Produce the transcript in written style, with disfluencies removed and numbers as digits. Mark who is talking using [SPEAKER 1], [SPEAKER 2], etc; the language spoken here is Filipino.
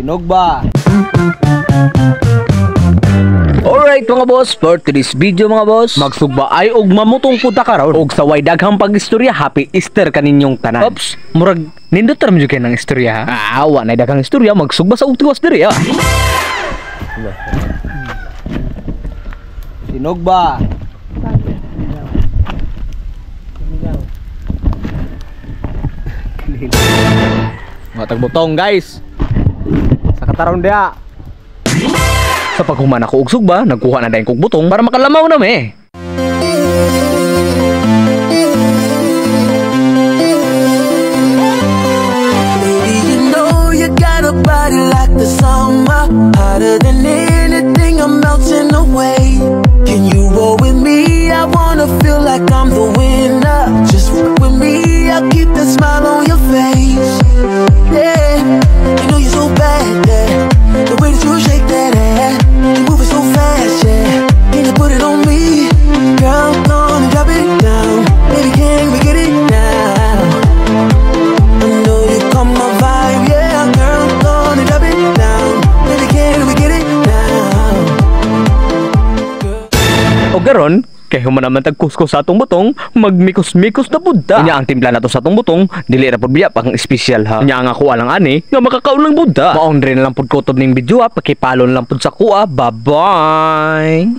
[SPEAKER 1] Hinog ba? Alright mga boss, for today's video mga boss, magsugba ay og mamutong punta karon og sa way daghang pag-istorya. Happy Easter kaninyong tanan. Oops, murag nindot ra man jud kay nang istorya ha. Awa na daghang istorya, magsugba sa utiwas diri ha. Hinog ba? Mga tagbutong guys. Sa kataron dia. Sa paghuman ako og sugba, nagkuha na dayon kog butong para makalamaw na me.
[SPEAKER 2] Baby, you know you got a body like the summer, hotter than anything, I'm melting away. Can you roll with me? I wanna feel like I'm the winner. Just roll with me, I'll keep that smile on your face. Yeah, you know you're so bad, yeah. The way that you shake that ass, you moving so fast, yeah. Can you put it on me? Girl, come and drop it down. Baby, can we get it now? I know you come my vibe, yeah. Girl, come and drop it down. Baby, can we get it now?
[SPEAKER 1] O garon, kay human naman tagkusko sa atong butong, magmikos-mikos na budda. Inya ang timpla nato sa atong butong, dili ra pud biya pang espesyal ha. Inya ang ako alang ani nga makakaulang budda. Maong na lang pud ko ning video ha, pakipalo na lang pud sa kuha. Bye-bye.